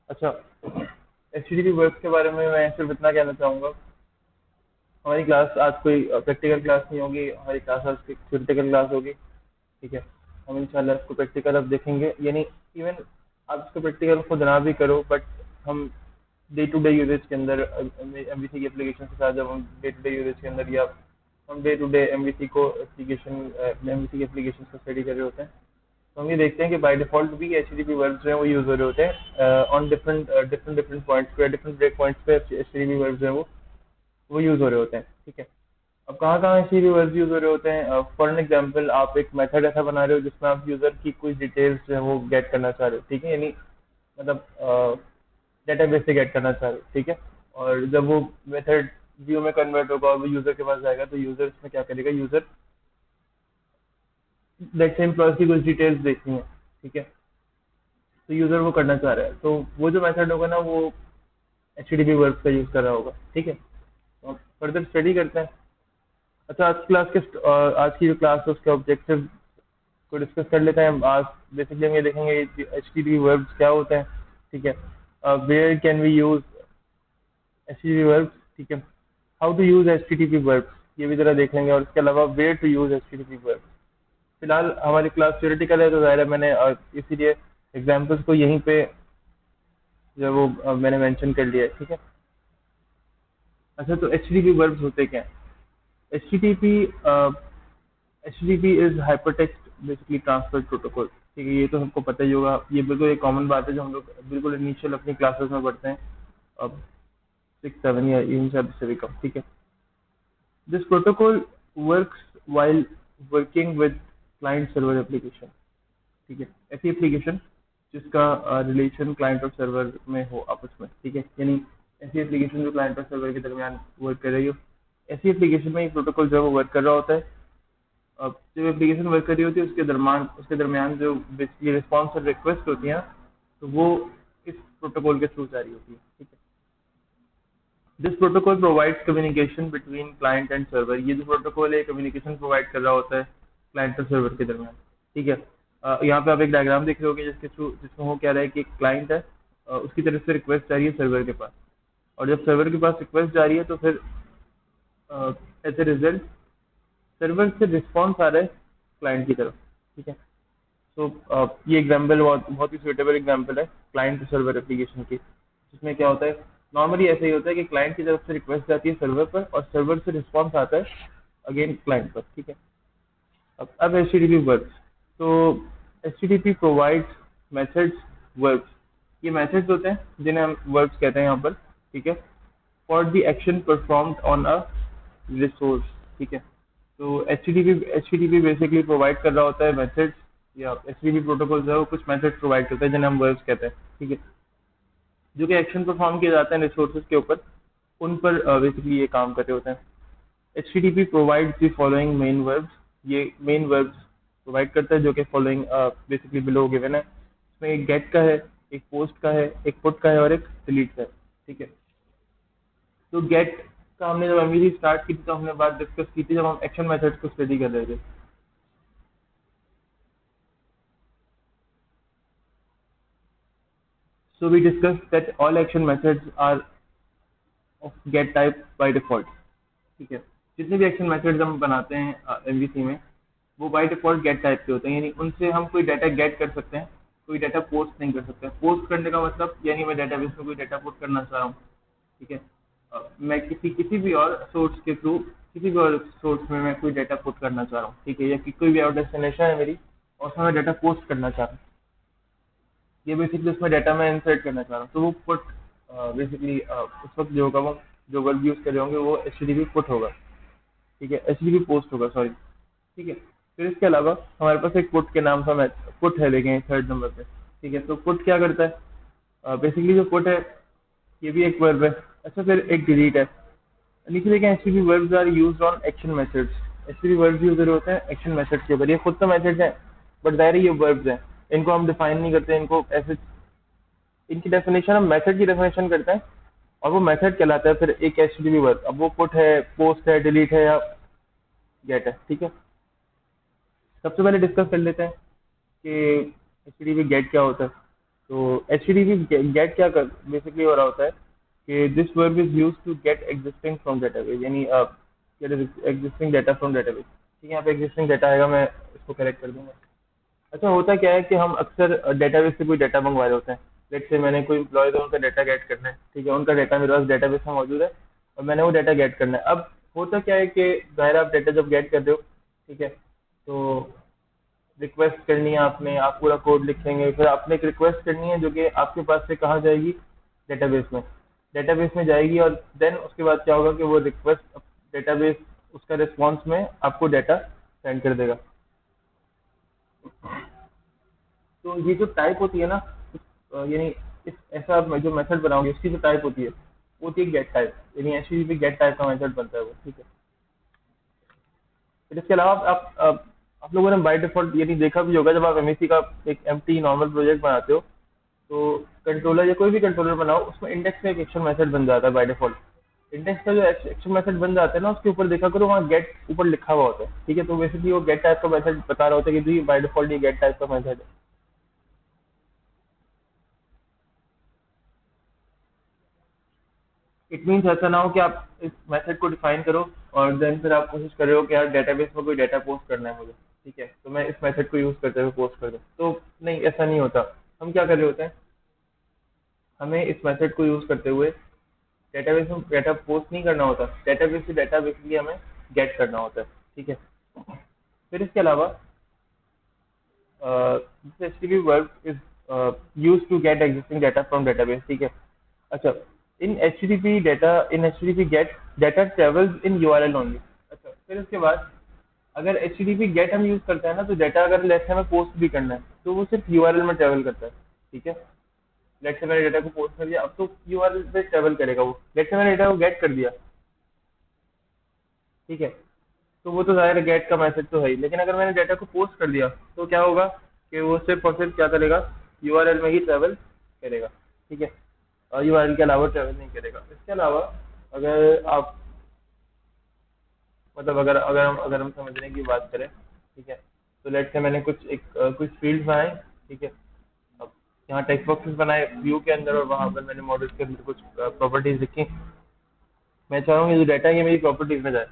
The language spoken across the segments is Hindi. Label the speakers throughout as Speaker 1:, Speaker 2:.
Speaker 1: अच्छा, एचटीटीपी वर्क्स के बारे में मैं सिर्फ इतना कहना चाहूँगा। हमारी क्लास आज कोई प्रैक्टिकल क्लास नहीं होगी, हमारी क्लास आज थ्योरेटिकल क्लास होगी। ठीक है, हम इंशाल्लाह इसको प्रैक्टिकल अब देखेंगे, यानी इवन आप इसको प्रैक्टिकल खुद ना भी करो, बट हम डे टू डे यूजेज के अंदर एमवीसी की एप्लीकेशन के साथ जब हम डे टू डे यूजेज के अंदर या हम डे टू डे एमवीसी को एमवीसी की एप्लीकेशन को स्टडी कर रहे होते हैं, तो हम ये देखते हैं कि बाय डिफॉल्ट भी एचटीटीपी वर्ब्स जो है वो यूज हो रहे होते हैं on different different different points पे, डिफरेंट ब्रेक पॉइंट्स पे एचटीटीपी वर्ब्स जो है वो यूज हो रहे होते हैं। ठीक है, अब कहाँ कहाँ ऐसे रिवर्स यूज हो रहे होते हैं? फॉर एन एग्जाम्पल, आप एक मेथड ऐसा बना रहे हो जिसमें आप यूजर की कुछ डिटेल्स जो है वो गेट करना चाह रहे हो। ठीक है, यानी मतलब डेटाबेस से गेट करना चाह रहे हो। ठीक है, और जब वो मेथड व्यू में कन्वर्ट होगा और वो यूजर के पास जाएगा, तो यूजर इसमें क्या करेगा? यूजर लेट्स से एम्प्लॉय की कुछ डिटेल्स देखनी है। ठीक है, तो यूजर वो करना चाह रहा है, तो वो जो मेथड होगा ना वो एचटीटीपी वर्ब्स का यूज कर रहा होगा। ठीक है, तो फर्दर स्टडी करते हैं। अच्छा, आज की जो क्लास है उसके ऑब्जेक्टिव को डिस्कस कर लेते हैं। आज बेसिकली हम ये देखेंगे एचटीटीपी वर्ब्स क्या होते हैं। ठीक है, where can we use HTTP verbs. ठीक है, how to use HTTP verbs, ये भी जरा देख लेंगे, और इसके अलावा where to use HTTP verbs. फिलहाल हमारी क्लास थ्योरेटिकल है, तो ज़ाहिर है मैंने इसीलिए एग्जाम्पल्स को यहीं पे जो है वो मैंने मेंशन कर लिया है। ठीक है, अच्छा, तो एचटीटीपी वर्ब्स होते क्या हैं? HTTP HTTP is hypertext basically transfer protocol. ठीक है, ये तो सबको पता ही होगा, ये बिल्कुल एक कॉमन बात है जो हम लोग बिल्कुल इनिशियल अपनी क्लासेस में पढ़ते हैं, अब 6 7 या इन सब से भी कम। ठीक है, this protocol works while working with client server application. ठीक है, ऐसी एप्लीकेशन जिसका रिलेशन क्लाइंट और सर्वर में हो आपस में। ठीक है, यानी ऐसी एप्लीकेशन जो क्लाइंट और सर्वर के दरमियान वर्क कर रही हो, ऐसी एप्लीकेशन में ये प्रोटोकॉल जो है वो वर्क कर रहा होता है। अब जब एप्लीकेशन वर्क कर रही होती है उसके दरमियान जो बेसिकली रिस्पॉन्स और रिक्वेस्ट होती हैं, तो वो इस प्रोटोकॉल के थ्रू जारी होती है। ठीक है, this protocol provides communication between client and server. ये जो प्रोटोकॉल है कम्युनिकेशन प्रोवाइड कर रहा होता है क्लाइंट और सर्वर के दरमियान। ठीक है, यहाँ पे आप एक डायग्राम देख रहे होगे जिसके थ्रू जिसमें हो क्या रहा है कि एक क्लाइंट है, उसकी तरफ से रिक्वेस्ट जा रही है सर्वर के पास, और जब सर्वर के पास रिक्वेस्ट जा रही है तो फिर एज ए रिजल्ट सर्वर से रिस्पॉन्स आ रहा है क्लाइंट की तरफ। ठीक है, तो ये एग्जाम्पल बहुत बहुत ही सुटेबल एग्जाम्पल है क्लाइंट सर्वर एप्लीकेशन की, जिसमें क्या होता है? नॉर्मली ऐसा ही होता है कि क्लाइंट की तरफ से रिक्वेस्ट जाती है सर्वर पर, और सर्वर से रिस्पॉन्स आता है अगेन क्लाइंट पर। ठीक है, अब H T T P works, तो H T T P provides methods works. ये मेथड्स होते हैं जिन्हें हम वर्क्स कहते हैं यहाँ पर। ठीक है, for the action performed on a resource. ठीक है, तो एचटीटीपी बेसिकली प्रोवाइड कर रहा होता है मेथड्स, या एचटीटीपी प्रोटोकॉल जो है वो कुछ मेथड्स प्रोवाइड करता है जिन्हें हम वर्ब्स कहते हैं। ठीक है, जो कि एक्शन परफॉर्म किए जाते हैं रिसोर्सेज के ऊपर, उन पर बेसिकली ये काम कर रहे होते हैं। HTTP provide the following main verbs. ये मेन वर्ब्स प्रोवाइड करता है जो कि फॉलोइंग बेसिकली बिलो गिवन है। इसमें एक गेट का है, एक पोस्ट का है, एक पुट का है और एक डिलीट का है। ठीक है, तो गेट का हमने जब एमवीसी स्टार्ट की थी तो हमने बात डिस्कस की थी जब हम एक्शन मेथड्स को स्टडी कर रहे थे। So we discussed that all action methods are of get type by default. ठीक है, जितने भी एक्शन मेथड्स हम बनाते हैं एमवीसी में, वो बाय डिफॉल्ट गेट टाइप के होते हैं, यानी उनसे हम कोई डाटा गेट कर सकते हैं, कोई डाटा पोस्ट नहीं कर सकते। पोस्ट करने का मतलब यानी मैं डाटाबेस में कोई डाटा पुट करना चाह रहा हूँ। ठीक है, मैं किसी किसी भी और सोर्स के थ्रू किसी भी और सोर्स में मैं कोई डाटा पुट करना चाह रहा हूँ। ठीक है, या कि कोई भी और डेस्टिनेशन है मेरी और उसमें मैं डाटा पोस्ट करना चाह रहा हूँ, ये बेसिकली उसमें डाटा मैं इंसर्ट करना चाह रहा हूँ, तो वो पुट बेसिकली उस वक्त जो होगा वो जो वर्ड यूज कर रहे होंगे वो एच टी पुट होगा। ठीक है, एच टी पोस्ट होगा, सॉरी। ठीक है, फिर इसके अलावा हमारे पास एक पुट के नाम का पुट है, देखें थर्ड नंबर पे। ठीक है, तो पुट क्या करता है? बेसिकली जो पुट है ये भी एक वर्ब है। अच्छा, फिर एक डिलीट है। नीचे देखें, H T verbs are used on action methods. H T verbs use होते हैं एक्शन मेथड्स के ऊपर। ये खुद तो मेथड्स हैं, बट दायरे ये वर्ब्स हैं, इनको हम डिफाइन नहीं करते, इनको ऐसे इनकी डेफिनेशन हम मेथड की डेफिनेशन करते हैं, और वो मेथड कहलाता है फिर एक एचटीटीपी वर्ब। अब वो पुट है, पोस्ट है, डिलीट है या गेट है। ठीक है, सबसे पहले डिस्कस कर लेते हैं कि एचटीटीपी गेट क्या होता है। तो HTTP गेट क्या कर बेसिकली हो रहा होता है कि this verb is use to get existing from database, यानी get existing data from database. ठीक है, यहाँ पे एग्जिस्टिंग डाटा आएगा, मैं इसको करेक्ट कर दूंगा। अच्छा, होता क्या है कि हम अक्सर डेटाबेस से कोई डाटा मंगवा रहे होते हैं। लेट्स से मैंने कोई एम्प्लॉय है, उनका डाटा गेट करना है, ठीक है, उनका डाटा मेरे पास डेटाबेस में मौजूद है और मैंने वो डाटा गेट करना है। अब होता क्या है कि ज़ाहिर आप डाटा जब गेट कर रहे हो, ठीक है, तो रिक्वेस्ट करनी है आपने, आप पूरा कोड लिखेंगे, फिर आपने एक रिक्वेस्ट करनी है जो कि आपके पास से कहाँ जाएगी, डेटाबेस में। डेटाबेस में जाएगी और देन उसके बाद क्या होगा कि वो रिक्वेस्ट डेटाबेस उसका रिस्पॉन्स में आपको डाटा सेंड कर देगा। तो ये जो टाइप होती है ना, यानी इस ऐसा आप जो मेथड बनाओगे उसकी जो टाइप होती है वो होती है गेट टाइप, यानी HTTP गेट टाइप का मेथड बनता है वो, ठीक है। फिर इसके अलावा आप लोगों ने बाय डिफॉल्ट यानी देखा भी होगा, जब आप MSC का एक एम्प्टी नॉर्मल प्रोजेक्ट बनाते हो तो कंट्रोलर या कोई भी कंट्रोलर बनाओ, उसमें इंडेक्स का एक एक्शन मेथड बन जाता है बाय डिफॉल्ट। इंडेक्स का जो एक्शन मेथड बन जाता है ना, उसके ऊपर देखा करो, वहाँ गेट ऊपर लिखा हुआ होता है, ठीक है। तो बेसिकली वो गेट टाइप का मेथड बता रहा होता है कि बाय डिफॉल्ट ये गेट टाइप का मेथड है। इट मीन्स ऐसा ना हो कि आप इस मेथड को डिफाइन करो और देन फिर आप कोशिश कर रहे हो कि यार डेटाबेस में कोई डाटा पोस्ट करना है मुझे, ठीक है, तो मैं इस मेथड को यूज करते हुए पोस्ट कर दूं, तो नहीं, ऐसा नहीं होता। हम क्या कर रहे होते हैं, हमें इस मेथड को यूज करते हुए डेटाबेस में डाटा पोस्ट नहीं करना होता, डेटाबेस से डाटा बेसिकली हमें गेट करना होता है, ठीक है। फिर इसके अलावा HTTP verb is use to get existing data from database, ठीक है। अच्छा, in HTTP get data travels in URL only। अच्छा, फिर उसके बाद अगर HTTP get हम यूज करते हैं ना, तो डाटा अगर लेट्स से हमें पोस्ट भी करना है तो वो सिर्फ URL में ट्रेवल करता है, ठीक है। लेट्स से मैंने डाटा को पोस्ट कर दिया, अब तो URL पे ट्रेवल करेगा वो। लेट्स से मैंने डाटा को गेट कर दिया, ठीक है, तो वो तो जाहिर है गेट का मैसेज तो है ही, लेकिन अगर मैंने डाटा को पोस्ट कर दिया तो क्या होगा कि वो सिर्फ और सिर्फ क्या करेगा, URL में ही ट्रेवल करेगा, ठीक है, और URL के अलावा ट्रेवल नहीं करेगा। इसके अलावा अगर आप मतलब अगर हम समझने की बात करें, ठीक है, तो लेट्स से मैंने कुछ फील्ड्स बनाए, ठीक है। अब यहाँ टेक्स्ट बॉक्सेस बनाए व्यू के अंदर और वहां पर मैंने मॉडल्स के अंदर कुछ प्रॉपर्टीज लिखी। मैं चाह रहा हूँ ये जो डाटा है ये मेरी प्रॉपर्टीज में जाए,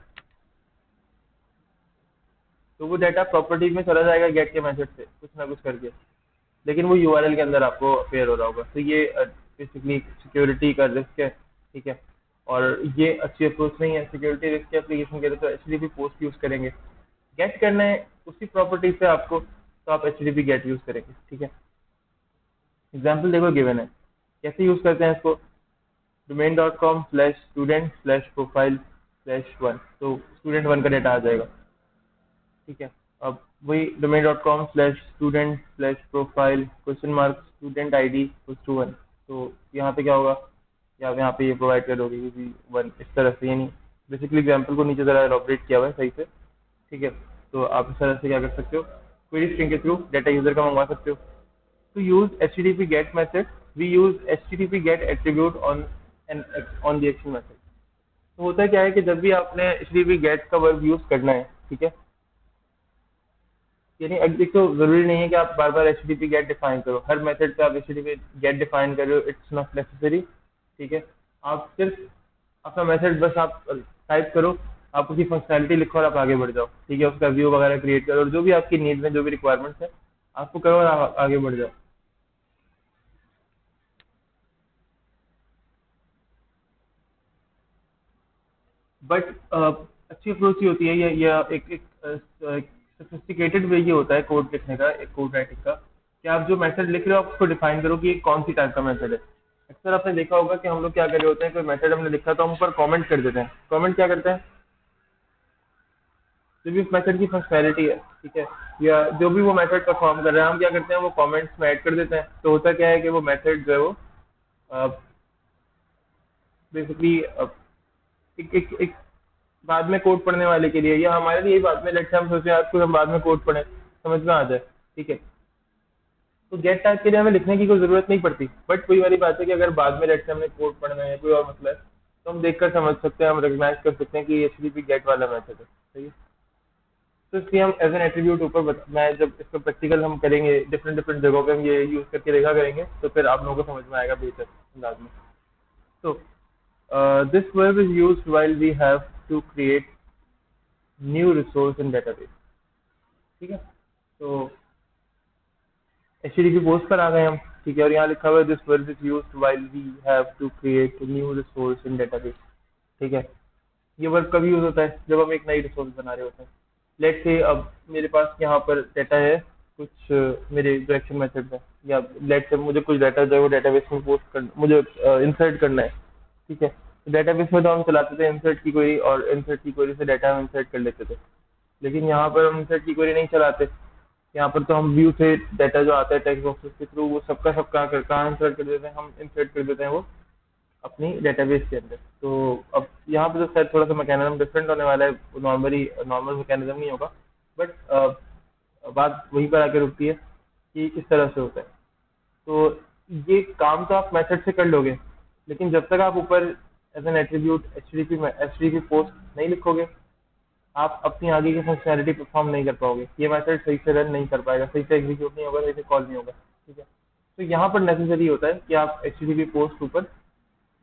Speaker 1: तो वो डाटा प्रॉपर्टीज में चला जाएगा गेट के मेथड से कुछ ना कुछ करके, लेकिन वो URL के अंदर आपको अपेयर हो रहा होगा। तो ये बेसिकली सिक्योरिटी का रिस्क है, ठीक है, और ये अच्छी अप्रोच नहीं है। सिक्योरिटी रिस्क के एप्लीकेशन के लिए तो HTTP पोस्ट यूज करेंगे, गेट करना है उसी प्रॉपर्टी से आपको, तो आप HTTP गेट यूज करेंगे, ठीक है। एग्जाम्पल देखो गिवन है, कैसे यूज करते हैं इसको, domain.com/student/profile/1, तो student 1 का डाटा आ जाएगा, ठीक है। अब वही domain.com/student/profile question mark student ID = 1, तो यहाँ पे क्या होगा, या आप यहाँ पे ये प्रोवाइड करोगे कि 1 इस तरह से, यानी बेसिकली एग्जाम्पल को नीचे जरा एलॉबरेट किया हुआ है सही से, ठीक है। तो आप इस तरह से क्या कर सकते हो, क्वेरी स्ट्रिंग के थ्रू डाटा यूजर का मंगवा सकते हो। To use HTTP GET method, we use HTTP GET attribute on the action method। तो होता क्या है कि जब भी आपने HTTP GET का वर्ब यूज करना है, ठीक है, यानी एक तो जरूरी नहीं है कि आप बार बार HTTP GET डिफाइन करो, हर मेथड पे आप HTTP GET डिफाइन कर रहे हो, इट्स नॉट नेसेसरी, ठीक है। आप सिर्फ अपना मेथड बस आप टाइप करो, आप उसकी फंक्शनैलिटी लिखो और आप आगे बढ़ जाओ, ठीक है, उसका व्यू वगैरह क्रिएट करो और जो भी आपकी नीड है, जो भी रिक्वायरमेंट्स है आपको करो और आप आगे बढ़ जाओ। बट अच्छी अप्रोच ही होती है, या एक सोफिस्टिकेटेड वे ये होता है कोड लिखने का, एक कोड राइटिंग का, कि आप जो मेथड लिख रहे हो आप उसको डिफाइन करो कि ये कौन सी टाइप का मेथड है। अक्सर आपने देखा होगा कि हम लोग क्या कर रहे होते हैं, कोई मेथड हमने लिखा तो हम ऊपर कमेंट कर देते हैं। कमेंट क्या करते हैं, जो भी उस मेथड की फंक्शनैलिटी है, ठीक है, या जो भी वो मेथड परफॉर्म कर रहा है, हम क्या करते हैं वो कमेंट्स में ऐड कर देते हैं। तो होता क्या है कि वो मेथड जो है वो बेसिकली एक बाद में कोड पढ़ने वाले के लिए, या हमारे लिए बाद में, लेट्स से हम सोचे आज को हम बाद में कोड पढ़ें, समझ में आ जाए, ठीक है, तो गेट टाइप के लिए हमें लिखने की कोई जरूरत नहीं पड़ती। बट वही वाली बात है कि अगर बाद में लेट्स से हमने कोड पढ़ना है या कोई और मसला है, तो हम देखकर समझ सकते हैं, हम रिकग्नाइज कर सकते हैं कि HTTP गेट वाला मेथड है, सही है। तो इसलिए हम एज एन एट्रीब्यूट मैं जब इसका प्रैक्टिकल हम करेंगे डिफरेंट डिफरेंट जगहों पे हम ये यूज करके देखा करेंगे तो फिर आप लोगों को समझ में आएगा बेहतर अंदाज में। तो this verb is used while we have to create new resource in database. ठीक है, तो एचटीटीपी पोस्ट पर आ गए हम। ठीक है, और यहाँ लिखा हुआ है this verb is used while we have to create new resource in database. ठीक है, ये वर्ब कब यूज होता है? जब हम एक नई रिसोर्स बना रहे होते हैं। लेट से अब मेरे पास यहाँ पर डाटा है कुछ मेरे जो एक्शन मेथड में, या लेट से मुझे कुछ डाटा जो है वो डेटाबेस में पोस्ट कर मुझे इंसर्ट करना है। ठीक है, तो डेटाबेस में तो हम चलाते थे इंसर्ट की क्वेरी, और इंसर्ट की क्वेरी से डाटा हम इंसर्ट कर लेते थे। लेकिन यहाँ पर हम इंसर्ट की क्वेरी नहीं चलाते। यहाँ पर तो हम व्यू से डाटा जो आता है टेक्स्ट बॉक्सेस के थ्रू वो सबका सब कहाँ इंसर्ट कर देते हैं, हम इंसर्ट कर देते हैं वो अपनी डेटाबेस के अंदर। तो अब यहाँ पे तो शायद थोड़ा सा मैकेनिज्म डिफरेंट होने वाला है, नॉर्मल मैकेनिज्म नहीं होगा, बट बात वहीं पर आके रुकती है कि किस तरह से होता है। तो ये काम तो आप मेथड से कर लोगे, लेकिन जब तक आप ऊपर as an attribute HTTP post नहीं लिखोगे, आप अपनी आगे की फंक्शनैलिटी परफॉर्म नहीं कर पाओगे। ये मेथड सही से रन नहीं कर पाएगा, सही से एग्जीक्यूट नहीं होगा, सही से कॉल नहीं होगा। ठीक है, तो यहाँ पर नेसेसरी होता है कि आप एचटीटीपी पोस्ट ऊपर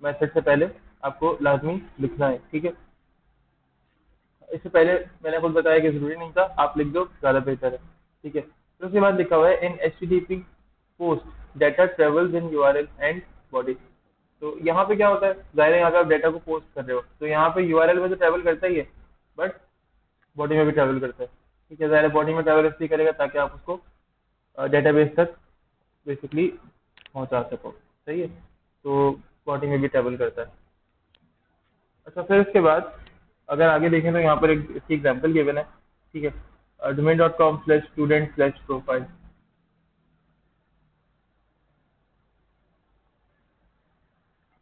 Speaker 1: मेथड से पहले आपको लाजमी लिखना है। ठीक है, इससे पहले मैंने खुद बताया कि जरूरी नहीं था, आप लिख दो ज़्यादा बेहतर है। ठीक है, तो उसके बाद लिखा हुआ है in HTTP post data travels in URL and body. तो यहाँ पे क्या होता है, जाहिर है यहाँ पे आप डाटा को पोस्ट कर रहे हो, तो यहाँ पे यूआरएल में तो ट्रेवल करता ही है, बट बॉडी में भी ट्रेवल करता है। ठीक है, जाहिर है बॉडी में ट्रेवल इसलिए करेगा ताकि आप उसको डेटाबेस तक बेसिकली पहुंचा सको। सही है, तो बॉडी में भी ट्रेवल करता है। अच्छा, फिर उसके बाद अगर आगे देखें तो यहाँ पर एक इसकी एग्जाम्पल गिवन है। ठीक है, domain.com/student/profile।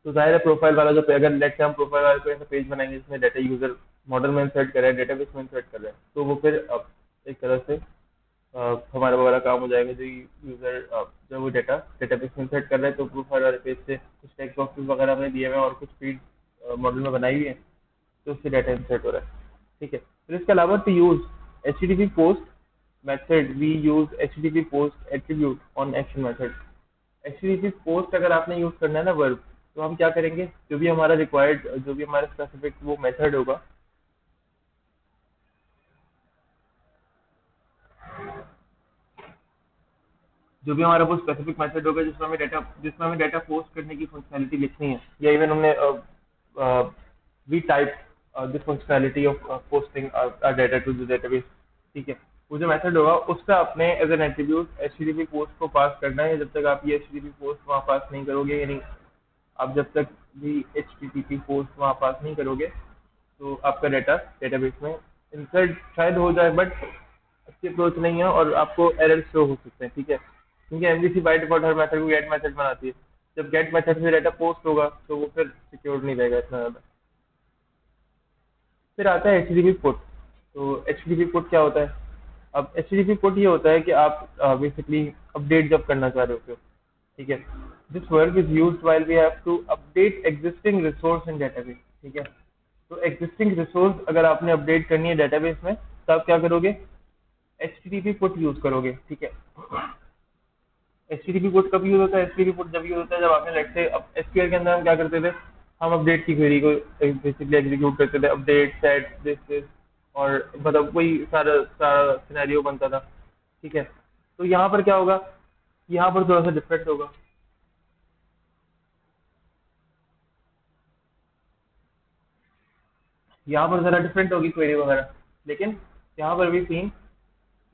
Speaker 1: तो जाहिर है प्रोफाइल वाला जो अगर लेट से हम प्रोफाइल वाले को ऐसा पेज बनाएंगे जिसमें डाटा यूजर मॉडल में इंसर्ट कर रहा है, डेटाबेस में इंसर्ट कर रहा है, तो वो फिर अब एक तरह से हमारा वगैरह काम हो जाएगा। जो यूजर जब वो डेटाबेस में इंसर्ट कर रहा है तो प्रोफाइल वाले पेज से कुछ टेक्स्ट बॉक्सेस वगैरह हमने दिए हुए हैं और कुछ फीड मॉडल में बनाई हुई है, तो उससे डाटा इंसर्ट हो रहा है। ठीक है, फिर इसके अलावा to use HTTP post method we use HTTP post attribute on action method. HTTP post अगर आपने यूज करना है ना वर्ब, तो हम क्या करेंगे, जो भी हमारा रिक्वायर्ड जो भी हमारा स्पेसिफिक वो मेथड होगा, जो भी हमारा वो स्पेसिफिक मेथड होगा जिसमें हमें डाटा पोस्ट करने की फंक्शनैलिटी लिखनी है, या इवन हमने we type this functionality of posting data to the database. ठीक है, वो जो मेथड होगा उसका अपने as an attribute HTTP post को पास करना है। जब तक आप ये एचटीटीपी पोस्ट वहाँ पास नहीं करोगे, यानी आप जब तक भी एचटीटीपी पोस्ट वहाँ पास नहीं करोगे, तो आपका डाटा डेटाबेस में इंसर्ट शायद हो जाए, बट अच्छी अप्रोच नहीं है और आपको एरर शो हो सकते हैं। ठीक है, क्योंकि MVC by default her method को गेट मेथड बनाती है। जब गेट मेथड से डाटा पोस्ट होगा तो वो फिर सिक्योर नहीं रहेगा इतना ज़्यादा। फिर आता है एचटीटीपी पुट। तो एचटीटीपी पुट क्या होता है? अब एचटीटीपी पुट ये होता है कि आप बेसिकली अपडेट जब करना चाह रहे होते हो। ठीक है, this work is used while we have to update existing resource in database. ठीक है, तो एग्जिस्टिंग रिसोर्स अगर आपने अपडेट करनी है डेटाबेस में, तो आप क्या करोगे, एचटीटीपी पुट यूज करोगे। ठीक है, एचटीटीपी पुट कब यूज होता है? एचटीटीपी पुट जब यूज होता है जब आपने लेट से अब एसक्यूएल के अंदर हम क्या करते थे, हम अपडेट की क्वेरी को बेसिकली एग्जीक्यूट करते थे, अपडेट सेट दिस, और मतलब वही सारा सारा सिनेरियो बनता था। ठीक है, तो यहाँ पर क्या होगा, यहाँ पर थोड़ा सा डिफरेंट होगा। यहाँ पर जरा डिफरेंट होगी क्वेरी वगैरह, लेकिन यहाँ पर भी सीन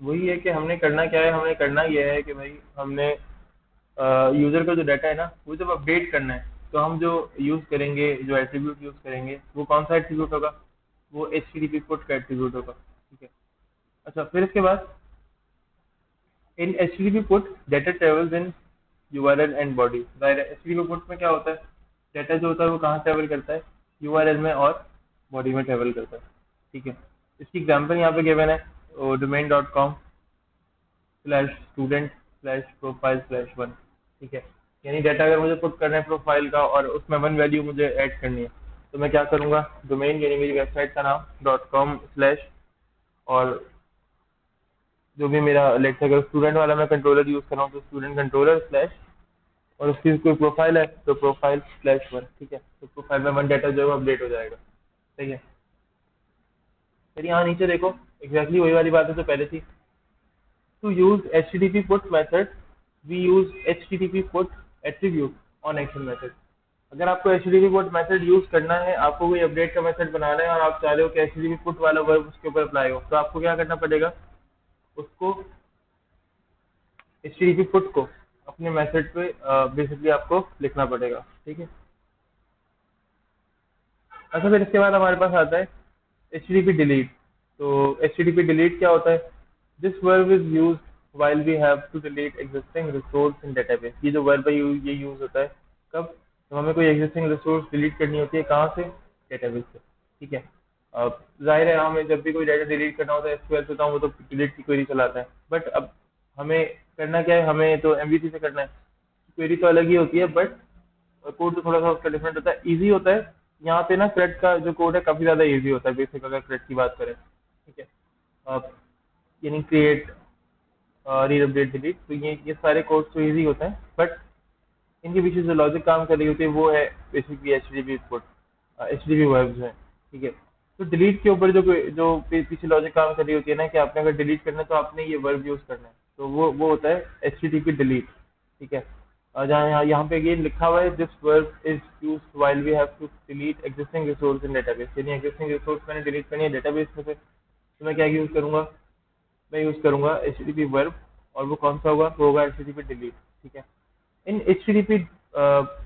Speaker 1: वही है कि हमने करना क्या है, हमने करना यह है कि भाई हमने यूजर का जो डाटा है ना वो जब अपडेट करना है, तो हम जो यूज करेंगे, जो एट्रीब्यूट यूज करेंगे, वो कौन सा एट्रीब्यूट होगा, वो एचटीटीपी पुट का एट्रीब्यूट होगा। ठीक है, अच्छा, फिर इसके बाद in HTTP put data travels in URL and body. HTTP put में क्या होता है, डाटा जो होता है वो कहाँ ट्रेवल करता है, यूआरएल में और बॉडी में ट्रेवल करता है। ठीक है, इसकी एग्जाम्पल यहाँ पे गिवन है, domain.com/student/profile/1। ठीक है, यानी डाटा अगर मुझे पुट करना है प्रोफाइल का और उसमें 1 वैल्यू मुझे ऐड करनी है, तो मैं क्या करूँगा, डोमेन यानी मेरी वेबसाइट का नाम .com/ और जो भी मेरा लेट्स अगर स्टूडेंट वाला मैं कंट्रोलर यूज कर रहा हूँ तो स्टूडेंट कंट्रोलर स्लैश और उसकी कोई प्रोफाइल है तो प्रोफाइल स्लैश वन, ठीक है। तो प्रोफाइल में वन डाटा जो है अपडेट हो जाएगा, ठीक है। फिर यहाँ नीचे देखो एग्जैक्टली वही वाली बात है जो पहले थी। To use HTTP put method, we use HTTP put attribute on action method। अगर आपको HTTP put method यूज करना है, आपको कोई अपडेट का मेथड बनाना है और आप चाह रहे हो कि HTTP put वाला वर्ब उसके ऊपर अप्लाई हो, तो आपको क्या करना पड़ेगा, उसको HTTP put को अपने मेथड पे बेसिकली आपको लिखना पड़ेगा, ठीक है। अच्छा फिर इसके बाद हमारे पास आता है HTTP delete। तो HTTP delete क्या होता है, this verb is use while we have to delete existing resource in database। ये जो वर्ब है ये यूज होता है कब, जब हमें कोई एग्जिस्टिंग रिसोर्स डिलीट करनी होती है, कहाँ से, डेटाबेस से, ठीक है। अब जाहिर है हमें जब भी कोई डाटा डिलीट करना होता है एसक्यूएल से, तो वो तो डिलीट की क्वेरी चलाता है, बट अब हमें करना क्या है, हमें तो एमवीसी से करना है। क्वेरी तो अलग ही होती है बट कोड तो थोड़ा सा उसका डिफरेंट होता है, इजी होता है। यहाँ पे ना CRUD का जो कोड है काफी ज्यादा इजी होता है, बेसिक अगर CRUD की बात करें, ठीक है। अब यानी क्रिएट, रीड, अपडेट, डिलीट, तो ये सारे कोड्स तो इजी होते हैं, बट इनके पीछे जो लॉजिक काम कर रही होती है वो है basically HTTP code, HTTP verbs हैं, ठीक है। तो डिलीट के ऊपर जो पीछे लॉजिक काम कर रही होती है ना, कि आपने अगर डिलीट करना है तो आपने ये वर्ब यूज करना है, तो वो होता है HTTP डिलीट, ठीक है। जहाँ यहाँ पे अगेन लिखा हुआ है, this verb is used while we have to delete existing resource in database. यानी एग्जिस्टिंग रिसोर्स मैंने डिलीट करनी है डेटाबेस में से, तो मैं क्या यूज करूंगा, मैं यूज करूंगा HTTP वर्ब, और वो कौन सा होगा, वो होगा HTTP डिलीट, ठीक है। इन HTTP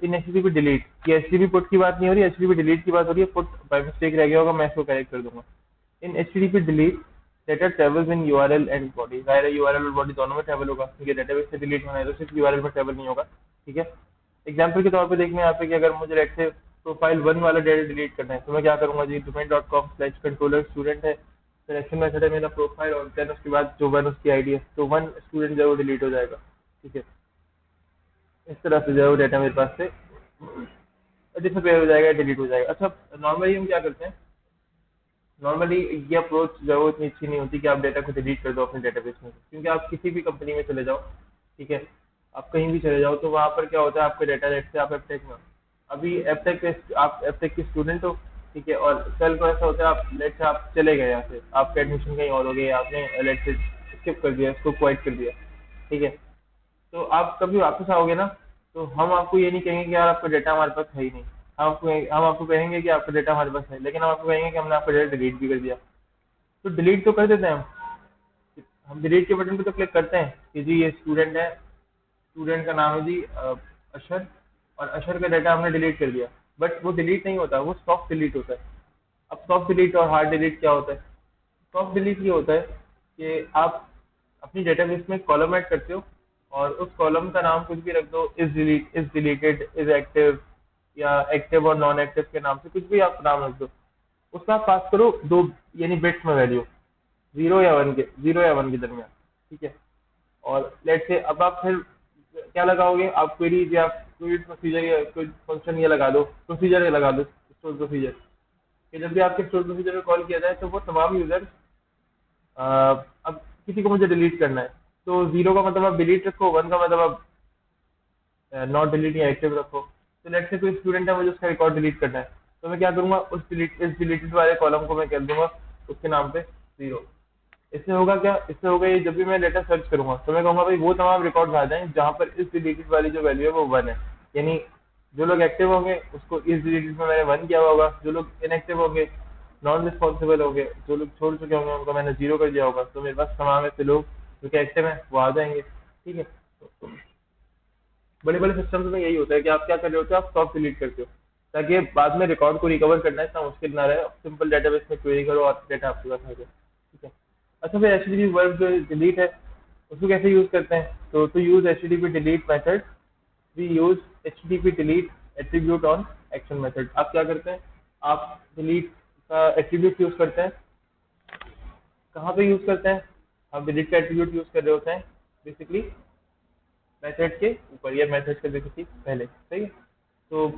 Speaker 1: इन HTTP डिलीट, ये HTTP पुट की बात नहीं हो रही, HTTP डिलीट की बात हो रही है। पुट बाय मिस्टेक रह गया होगा, मैं इसको करेक्ट कर दूंगा। इन HTTP delete data travels in URL and body. जाहिर है URL और बॉडी दोनों में ट्रेवल होगा, क्योंकि डेटाबेस से डिलीट होना है तो सिर्फ URL में ट्रेवल नहीं होगा, ठीक है। एग्जाम्पल के तौर पे देखना है यहाँ पे कि अगर मुझे लेट्स से प्रोफाइल वन वाला डेटा डिलीट करना है, तो मैं क्या करूंगा जी, domain.com/controller स्टूडेंट है, सिलेक्शन मेथड है मेरा प्रोफाइल, और देन उसके बाद जो वन उसकी आईडी है, तो वन स्टूडेंट जो है वो डिलीट हो जाएगा, ठीक है। इस तरह से जो है वो डाटा मेरे पास से डिसअपेयर हो जाएगा, डिलीट हो जाएगा। अच्छा नॉर्मली हम क्या करते हैं, नॉर्मली ये अप्रोच जो है वो इतनी अच्छी नहीं होती कि आप डाटा को डिलीट कर दो अपने डेटाबेस में से, क्योंकि आप किसी भी कंपनी में चले जाओ, ठीक है, आप कहीं भी चले जाओ, तो वहाँ पर क्या होता है, आपका डाटा लेट से आप एपटेक में हो। अभी एपटेक पे आप एपटेक के स्टूडेंट हो, ठीक है, और कल को ऐसा होता है आप लेट से आप चले गए यहाँ से, आपका एडमिशन कहीं और हो गया, आपने लेट से स्किप कर दिया, इसको क्वाइट कर दिया, ठीक है। तो आप कभी वापस आओगे ना, तो हम आपको ये नहीं कहेंगे कि यार आपका डेटा हमारे पास है ही नहीं, हम आपको कहेंगे कि आपका डेटा हमारे पास है, लेकिन हम आपको कहेंगे कि हमने आपका डेटा डिलीट भी कर दिया। तो डिलीट तो कर देते हैं हम डिलीट के बटन पे तो क्लिक करते हैं कि जी ये स्टूडेंट है, स्टूडेंट का नाम है जी अशर, और अशर का डाटा हमने डिलीट कर दिया, बट वो डिलीट नहीं होता, वो सॉफ्ट डिलीट होता है। अब सॉफ्ट डिलीट और हार्ड डिलीट क्या होता है, सॉफ्ट डिलीट ये होता है कि आप अपनी डेटाबेस में कॉलम ऐड करते हो, और उस कॉलम का नाम कुछ भी रख दो, इज डिलीटेड, इज एक्टिव, या एक्टिव और नॉन एक्टिव के नाम से कुछ भी आप नाम रख दो। उसका आप पास करो दो, यानी बिट्स में वैल्यू, जीरो या वन के दरमियान, ठीक है। और लेट से अब आप फिर क्या लगाओगे, आप क्वेरी या कोई प्रोसीजर या कोई फंक्शन ये लगा दो, प्रोसीजर ये लगा दो, स्टोर प्रोसीजर, कि जब भी आपके स्टोर प्रोसीजर में कॉल किया जाए तो वो तमाम यूजर, अब किसी को मुझे डिलीट करना है, तो जीरो का मतलब आप डिलीट रखो, वन का मतलब आप नॉट डिलीट या एक्टिव रखो। तो लेट से कोई स्टूडेंट है, मुझे उसका रिकॉर्ड डिलीट करना है, तो मैं क्या करूंगा, इस डिलीटेड वाले कॉलम को मैं कर दूंगा उसके नाम पे जीरो। इससे होगा क्या, इससे होगा ये जब भी मैं डेटा सर्च करूंगा तो मैं कहूंगा भाई वो तमाम रिकॉर्ड आ जाएं जहां पर इस डिलीटेड वाली जो वैल्यू है वो वन है। यानी जो लोग एक्टिव होंगे उसको इस डिलीटेड में मैंने वन किया होगा, जो लोग इनएक्टिव होंगे, नॉन रिस्पॉन्सिबल होंगे, जो लोग छोड़ चुके होंगे उनको मैंने जीरो कर दिया होगा, तो मेरे पास तमाम ऐसे लोग जो कि एक्टिव हैं वो आ जाएंगे, ठीक है। बड़े बड़े सिस्टम्स में यही होता है कि आप क्या कर रहे होते हो, आप स्टॉप डिलीट करते हो, ताकि बाद में रिकॉर्ड को रिकवर करना इतना मुश्किल ना रहे, सिंपल डेटाबेस में क्वेरी करो और डेटा आपके पास आ जाए, ठीक है। अच्छा फिर HTTP वर्ब जो डिलीट है उसको कैसे यूज करते हैं, तो use HTTP delete method, we use HTTP delete attribute on action method. आप क्या करते हैं, आप डिलीट का एट्रीब्यूट यूज करते हैं, कहाँ पे यूज करते हैं, आप डिलीट का एट्रीब्यूट यूज कर रहे होते हैं बेसिकली मेथड के ऊपर या मेथड के बेसिकली पहले, सही है। तो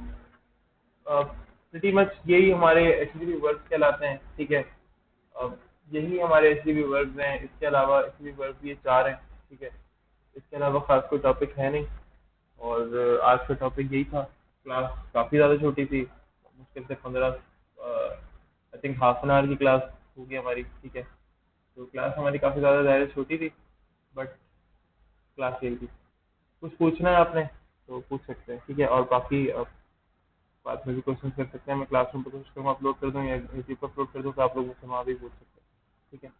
Speaker 1: प्रीटी मच यही हमारे HTTP वर्ब्स कहलाते हैं, ठीक है। यही हमारे एचडीबी वर्ब्स हैं। इसके अलावा एचडीबी वर्ब्स ये 4 हैं, ठीक है। इसके अलावा खास कोई टॉपिक है नहीं। और आज का टॉपिक यही था। क्लास काफ़ी ज़्यादा छोटी थी, मुश्किल से 15 I think half an hour की क्लास होगी हमारी, ठीक है। तो क्लास हमारी काफ़ी ज़्यादा ज़्यादा छोटी थी, बट क्लास यही थी। कुछ पूछना है आपने तो पूछ सकते हैं, ठीक है। और बाकी बाद में भी क्वेश्चन कर सकते हैं। मैं क्लासरूम पर कोशिश करूँगा अपलोड कर दूँ या यूट्यूब पर अपलोड कर दूँ, तो आप लोग मुझसे वहाँ भी पूछ सकते हैं, ठीक है।